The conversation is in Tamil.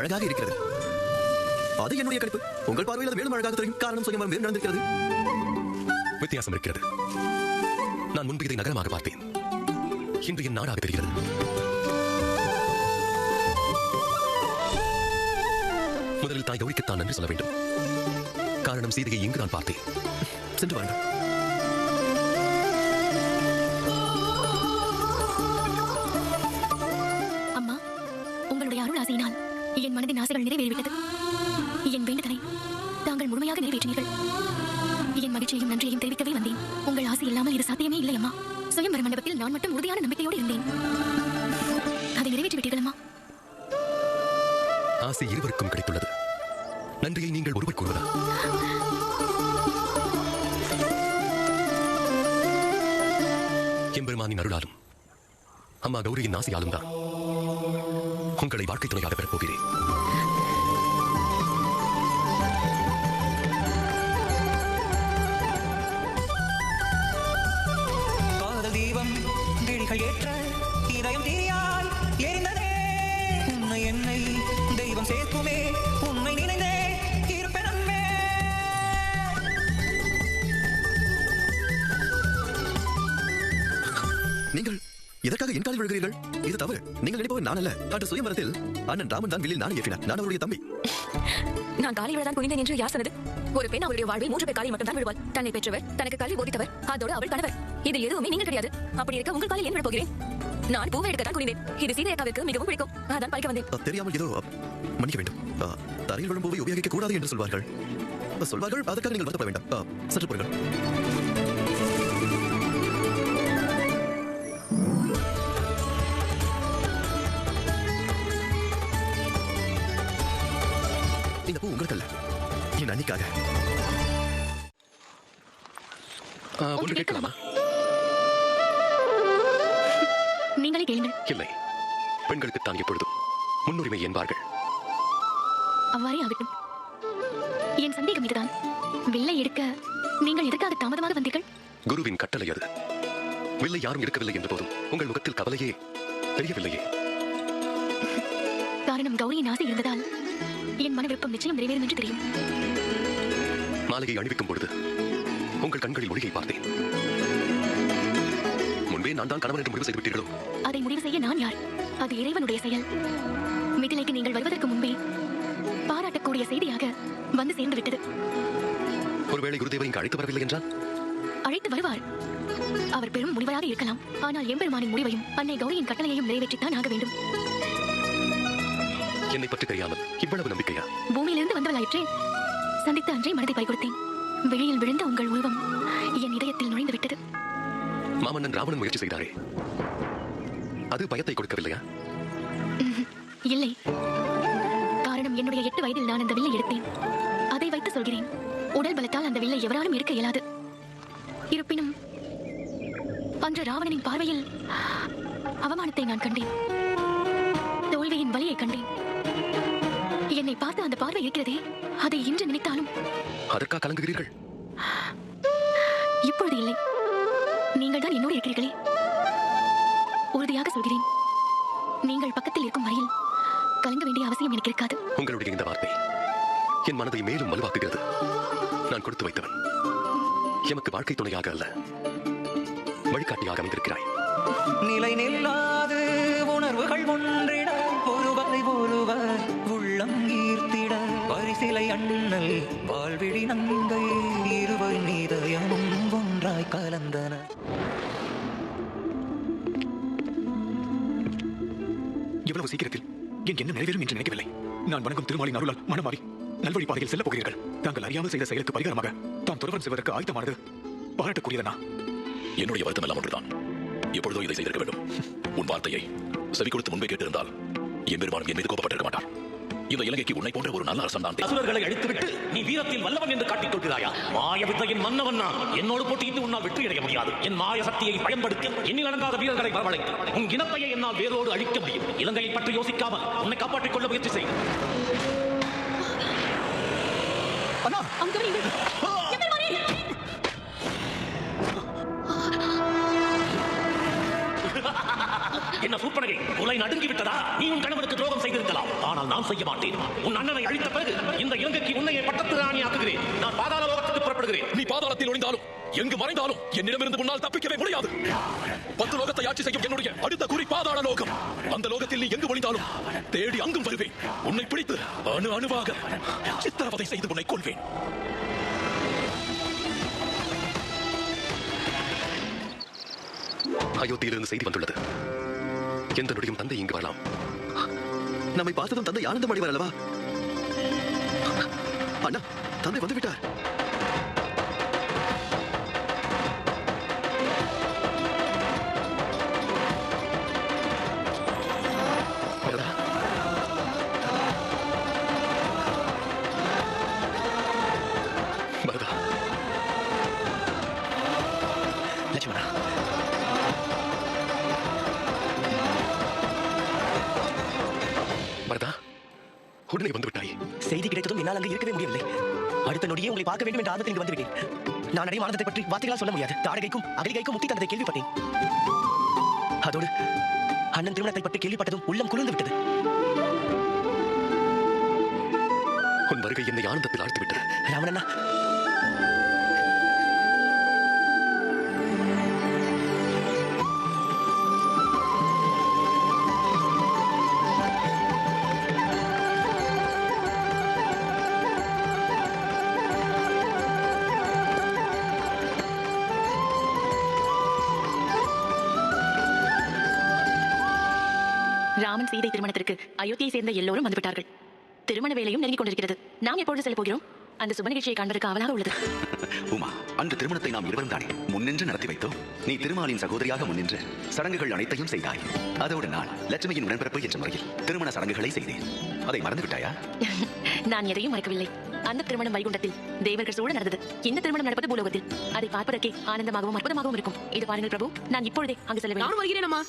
அழகாக இருக்கிறது. அது என்னுடைய கணிப்பு. உங்கள் பார்வையில் அது மேலும் அழகாக தெரியும். காரணம் சுயம்பரம் வேறு நடந்திருக்கிறது. வித்தியாசம் இருக்கிறது. நான் முன்பு இதை நகரமாக பார்த்தேன். இன்று என் நாடாக தெரிகிறது. முதலில் தாய் கௌரிக்குத்தான் நன்றி சொல்ல வேண்டும். காரணம் சீதையை இங்கு நான் பார்த்தேன். சென்று வாருங்கள். அம்மா, உங்களுடைய அருள் ஆசையினால் என் மனதின் ஆசைகள் நிறைவேறிவிட்டது. என் வேண்டுதலை தாங்கள் முழுமையாக நிறைவேற்றினீர்கள். என் மகிழ்ச்சியையும் நன்றியையும் தெரிவிக்கவே வந்தேன். உங்கள் ஆசை இல்லாமல் இது சாத்தியமே இல்லை அம்மா. சுயம்பர மண்டபத்தில் நான் மட்டும் உறுதியான நம்பிக்கையோடு இருந்தேன். அதை நிறைவேற்றிவிட்டீர்கள் அம்மா. ஆசை இருவருக்கும் கிடைத்துள்ளது. நன்றியை நீங்கள் ஒருவர் கூறுவதா? எம்பெருமானின் அருளாலும் அம்மா கௌரியின் ஆசையாலும் தான் உங்களை வாழ்க்கை துணையாக பெறப் போகிறேன். தீபம் விழிகள் ஏற்ற இதயம் தீயாய் எரிந்ததே. உன்னை என்னை தெய்வம் சேர்க்குமே. உன்னை நினைந்தே இருப்பெனமே. நீங்கள் இதற்காக என் காலில் விழுகிறீர்கள்? இது தவறு. நீங்கள் நினைப்பவர் நான் அல்ல. காட்டு சுயம்பரத்தில் அண்ணன் ராமன் தான் வில்லில் நாணை ஏற்றினார். நான் அவருடைய தம்பி. நான் காலில் விழதான் குனிந்தேன் என்று யார் சொன்னது? ஒரு பெண் அவருடைய வாழ்வில் 3 பேர் காலில் மட்டும் தான் விழுவாள். தன்னை பெற்றவர், தனக்கு கல்வி போதித்தவர், அதோடு அவள் கணவர். இது எதுவுமே நீங்கள் கிடையாது. அப்படி இருக்க உங்கள் காலில் ஏன் விழப்போகிறேன்? நான் பூவை எடுக்கத்தான் குனிந்தேன். இது சீதை அக்காவிற்கு மிகவும் பிடிக்கும். அதான் பறிக்க வந்தேன். தெரியாமல் ஏதோ மன்னிக்க வேண்டும். தரையில் விழும் பூவை உபயோகிக்க கூடாது என்று சொல்வார்கள். அதற்காக நீங்கள் வருத்தப்பட வேண்டாம். சற்று பொறுங்கள். இந்த பூ உங்களுக்கு அல்ல, என் அன்னிக்காக. ஒன்று கேட்கலாமா? நீங்களே கேளுங்கள். இல்லை, பெண்களுக்கு தான் எப்பொழுதும் முன்னுரிமை என்பார்கள். அவ்வாறே ஆகட்டும். என் சந்தேகம் இதுதான். வில்லை எடுக்க நீங்கள் எதற்காக தாமதமாக வந்தீர்கள்? குருவின் கட்டளை அது. வில்லை யாரும் எடுக்கவில்லை என்ற போதும் உங்கள் முகத்தில் கவலையே தெரியவில்லையே. காரணம் கௌரியின் ஆசை இருந்ததால் என் மன விருப்பம் நிச்சயம் நிறைவேறும் என்று தெரியும். மாலையை அணிவிக்கும் பொழுது உங்கள் கண்களில் ஒளியை பார்த்தேன். முன்பே நான் தான் கணவன் என்று முடிவு செய்து விட்டீர்களோ? அதை முடிவு செய்ய நான் யார்? அது இறைவனுடைய செயல். மிதிலைக்கு நீங்கள் வருவதற்கு முன்பே பாராட்டக்கூடிய செய்தியாக வந்து சேர்ந்து விட்டது. ஒருவேளை குருதேவை இங்கு அழைத்து வரவில்லை என்றால்? அழைத்து வருவார். அவர் பெரும் முடிவாக இருக்கலாம். ஆனால் எம்பெருமானின் முடிவையும் அன்னை கௌரியின் கட்டளையையும் நிறைவேற்றித்தான் ஆக வேண்டும். என்னை பற்றி தெரியாமல் இவ்வளவு நம்பிக்கையா? பூமியிலிருந்து வந்தவளாயிற்றே. சந்தித்த அன்றே மனதை பறிகொடுத்தேன். வெளியில் விழுந்த உங்கள் உருவம் என் இதயத்தில் நுழைந்து விட்டது. மாமன்னன் ராவணன் முயற்சி செய்தாரே, அது பயத்தை கொடுக்கவில்லையா? இல்லை. காரணம், என்னுடைய 8 வயதில் நான் அந்த வில்லை எடுத்தேன். அதை வைத்து சொல்கிறேன். உடல் பலத்தால் அந்த வில்லை எவராலும் எடுக்க இயலாது. இருப்பினும் அன்று ராவணனின் பார்வையில் அவமானத்தை நான் கண்டேன். தோல்வியின் வலியை கண்டேன். என்னை பார்த்து அந்த பார்வை இருக்கிறதே, அதை இன்று நினைத்தாலும். அதற்காக கலங்குகிறீர்கள்? இப்பொழுது இல்லை. நீங்கள் தான் என்னோடு இருக்கிறீர்களே. உறுதியாக சொல்கிறேன், நீங்கள் பக்கத்தில் இருக்கும் வரையில் கலங்க வேண்டிய அவசியம் எனக்கு இருக்காது. உங்களுடைய இந்த வார்த்தை என் மனதை மேலும் வலுவாக்குகிறது. நான் கொடுத்து வைத்தவன். எமக்கு வாழ்க்கை துணையாக அல்ல, வழிகாட்டியாக அமைந்திருக்கிறாய். நிலை நில்லாது உணர்வுகள் ஒன்றிட ஒருவரை ஒருவர் உள்ளம் ஈர்த்திட பரிசிலை அண்ணல் வாழ்விழி நங்கை இருவர் நீதயமும் ஒன்றாய் கலந்தன. இவ்வளவு சீக்கிரத்தில் என் என்ன நிறைவேறும் என்று நினைக்கவில்லை. நான் வணங்கும் திருமாலின் அருளால் மனமாறி நல்வழி பாதையில் செல்லப் போகிறீர்கள். தாங்கள் அறியாமல் செய்த செயலுக்கு பரிகாரமாக தான் துறவரம் செய்வதற்கு ஆயத்தமானது பாராட்டக்கூடியதனா? என்னுடைய வருத்தம் எல்லாம் ஒன்றுதான். எப்பொழுதோ இதை செய்திருக்க வேண்டும். உன் வார்த்தையை செவி கொடுத்து முன்பே கேட்டிருந்தால் எம்பெருமானும் என் மீது கோபப்பட்டிருக்க மாட்டார். இந்த இலங்கைக்கு உன்னை போன்ற ஒரு நல்ல அரசன் தான். அசுரர்களை அழித்துவிட்டு நீ வீரத்தில் வல்லவன் என்று காட்டிக் கொள்கிறாயா? மாய வித்தையின் மன்னவன் நான். என்னோடு போட்டியிட்டு உன்னால் வெற்றி அடைய முடியாது. என் மாய சக்தியை பயன்படுத்தி எண்ணில் அடங்காத வீரர்களை வரவழைத்து உன் இனத்தையை என்னால் வேரோடு அழிக்க முடியும். இலங்கையை பற்றி யோசிக்காமல் உன்னை காப்பாற்றிக் கொள்ள முயற்சி செய். என்ன சூப்பனகை உலை நடுங்கி விட்டதா? நீ உன் கணவனுக்கு துரோகம் செய்திருக்கலாம், ஆனால் நான் செய்ய மாட்டேன். உன் அண்ணனை அழித்த பிறகு இந்த இலங்கைக்கு உன்னையை பட்டத்து ராணி ஆக்குகிறேன். நான் பாதாள லோகத்துக்கு புறப்படுகிறேன். நீ பாதாளத்தில் ஒளிந்தாலும் எங்கு மறைந்தாலும் என்னிடமிருந்து முன்னால் தப்பிக்கவே முடியாது. 10 லோகத்தை ஆட்சி செய்யும் என்னுடைய அடுத்த குறி பாதாள லோகம். அந்த லோகத்தில் நீ எங்கு ஒளிந்தாலும் தேடி அங்கும் வருவேன். உன்னை பிடித்து அணு அணுவாக சித்திரவதை செய்து உன்னை கொள்வேன். அயோத்தியிலிருந்து செய்தி வந்துள்ளது. எந்த நொடியும் தந்தை இங்கு வரலாம். நம்மை பார்த்ததும் தந்தை ஆனந்தம் அடைவார் அல்லவா? அண்ணா, தந்தை வந்து விட்டார். லட்சுமணா, பரதா, உடனே வந்து விட்டாய். செய்தி கிடைத்ததும் என்னால் அங்கு இருக்கவே முடியவில்லை. அடுத்த நொடியே உங்களை பார்க்க வேண்டும் என்ற ஆர்வத்தில் இங்கு வந்துவிட்டேன். நான் அடையும் ஆனந்தத்தை பற்றி வார்த்தைகளால் சொல்ல முடியாது. தாடகைக்கும் அகலிகைக்கும் முக்தி தந்ததை கேள்விப்பட்டேன். அதோடு அண்ணன் திருமணத்தை பற்றி கேள்விப்பட்டதும் உள்ளம் குளிர்ந்து விட்டது. உன் வருகை என்னை ஆனந்தத்தில் ஆழ்த்து விட்டது. ராமனண்ணா, ராமன் சீதை திருமணத்திற்கு அயோத்தியை சேர்ந்த எல்லோரும் வந்துவிட்டார்கள். திருமண வேலையும் நெருங்கிக் கொண்டிருக்கிறது. நாம் எப்பொழுது செல்ல போகிறோம்? அந்த சுப நிகழ்ச்சியை காண்பதற்கு ஆவலாக உள்ளது. உமா, அந்த திருமணத்தை நாம் இருவரும் தானே முன்னின்று நடத்தி வைத்தோம். நீ திருமாலின் சகோதரியாக முன்னின்று சடங்குகள் அனைத்தையும் செய்தாய். அதோடு நான் லட்சுமியின் உடன்பிறப்பு என்ற முறையில் திருமண சடங்குகளை செய்தேன். அதை மறந்து விட்டாயா? நான் எதையும் மறக்கவில்லை. அந்த திருமணம் வைகுண்டத்தில் தேவர்கள் சூழ நடந்தது. இந்த திருமணம் நடப்பது பூலோகத்தில். அதை பார்ப்பதற்கே ஆனந்தமாகவும் அற்புதமாகவும் இருக்கும். இது பாருங்கள் பிரபு, நான் இப்பொழுதே அங்கு செல்ல வேண்டும். நானும் வருகிறேன் அம்மா.